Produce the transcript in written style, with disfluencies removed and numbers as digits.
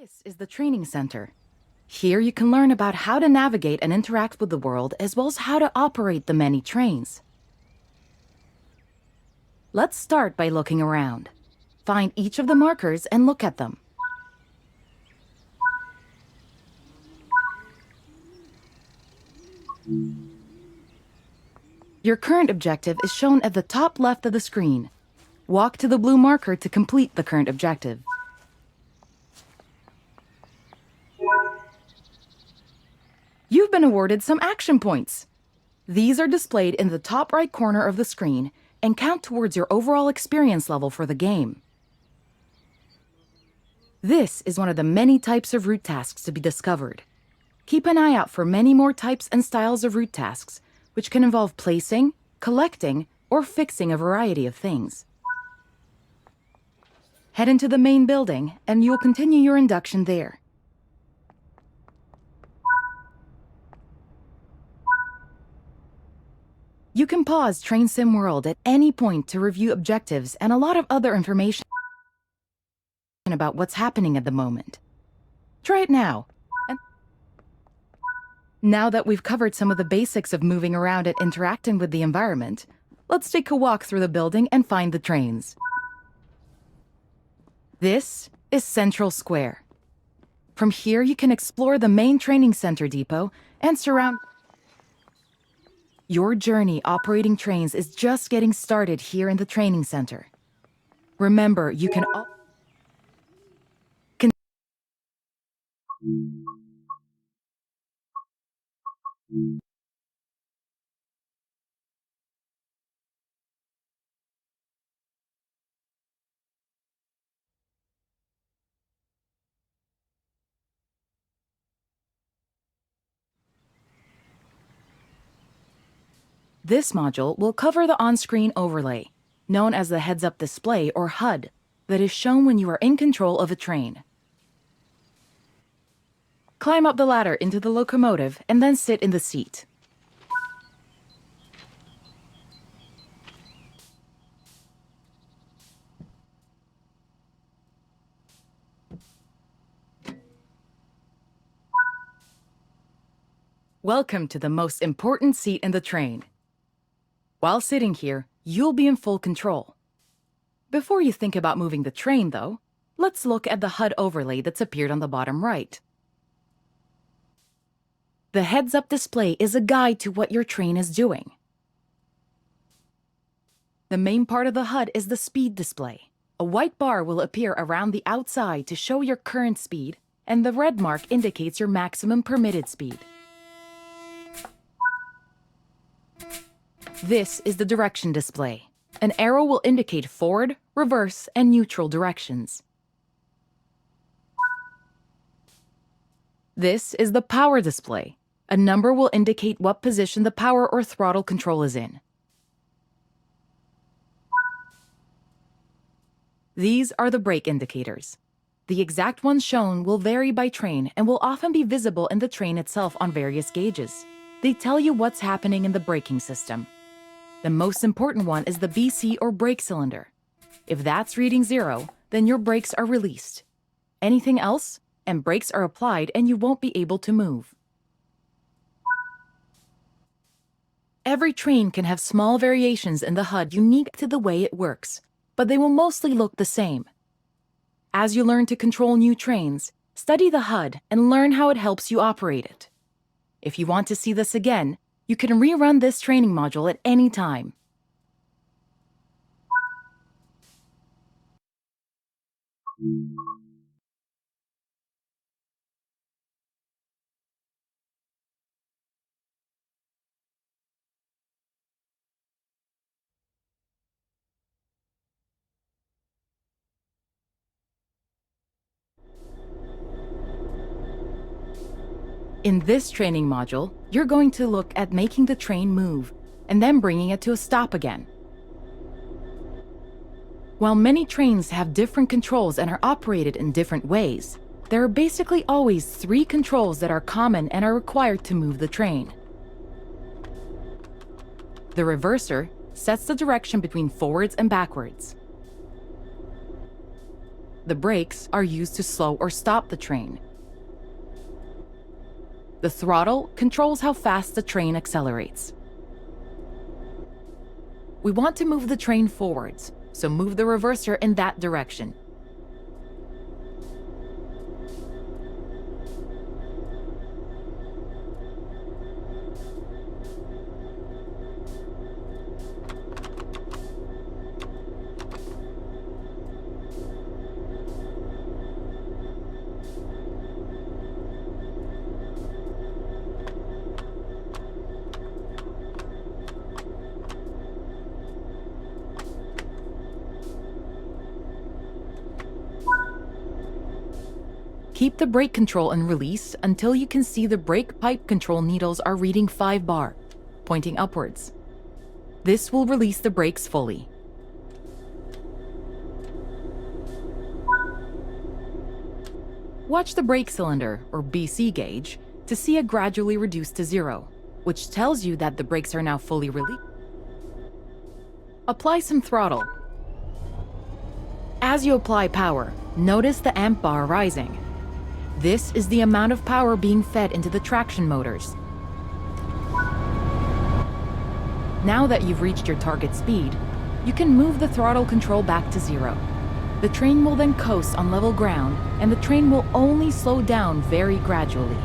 This is the training center. Here you can learn about how to navigate and interact with the world, as well as how to operate the many trains. Let's start by looking around. Find each of the markers and look at them. Your current objective is shown at the top left of the screen. Walk to the blue marker to complete the current objective. You've been awarded some action points. These are displayed in the top right corner of the screen and count towards your overall experience level for the game. This is one of the many types of route tasks to be discovered. Keep an eye out for many more types and styles of route tasks, which can involve placing, collecting, or fixing a variety of things. Head into the main building, and you'll continue your induction there. You can pause Train Sim World at any point to review objectives and a lot of other information about what's happening at the moment. Try it now. Now that we've covered some of the basics of moving around and interacting with the environment, let's take a walk through the building and find the trains. This is Central Square. From here you can explore the main training center depot and surround. Your journey operating trains is just getting started here in the training center. Remember, you can This module will cover the on-screen overlay, known as the heads-up display or HUD, that is shown when you are in control of a train. Climb up the ladder into the locomotive and then sit in the seat. Welcome to the most important seat in the train. While sitting here, you'll be in full control. Before you think about moving the train, though, let's look at the HUD overlay that's appeared on the bottom right. The heads-up display is a guide to what your train is doing. The main part of the HUD is the speed display. A white bar will appear around the outside to show your current speed, and the red mark indicates your maximum permitted speed. This is the direction display. An arrow will indicate forward, reverse, and neutral directions. This is the power display. A number will indicate what position the power or throttle control is in. These are the brake indicators. The exact ones shown will vary by train and will often be visible in the train itself on various gauges. They tell you what's happening in the braking system. The most important one is the BC or brake cylinder. If that's reading 0, then your brakes are released. Anything else, and brakes are applied and you won't be able to move. Every train can have small variations in the HUD unique to the way it works, but they will mostly look the same. As you learn to control new trains, study the HUD and learn how it helps you operate it. If you want to see this again, you can rerun this training module at any time. In this training module, you're going to look at making the train move, and then bringing it to a stop again. While many trains have different controls and are operated in different ways, there are basically always 3 controls that are common and are required to move the train. The reverser sets the direction between forwards and backwards. The brakes are used to slow or stop the train. The throttle controls how fast the train accelerates. We want to move the train forwards, so move the reverser in that direction. Keep the brake control and release until you can see the brake pipe control needles are reading 5 bar, pointing upwards. This will release the brakes fully. Watch the brake cylinder, or BC gauge, to see it gradually reduce to 0, which tells you that the brakes are now fully released. Apply some throttle. As you apply power, notice the amp bar rising. This is the amount of power being fed into the traction motors. Now that you've reached your target speed, you can move the throttle control back to 0. The train will then coast on level ground, and the train will only slow down very gradually.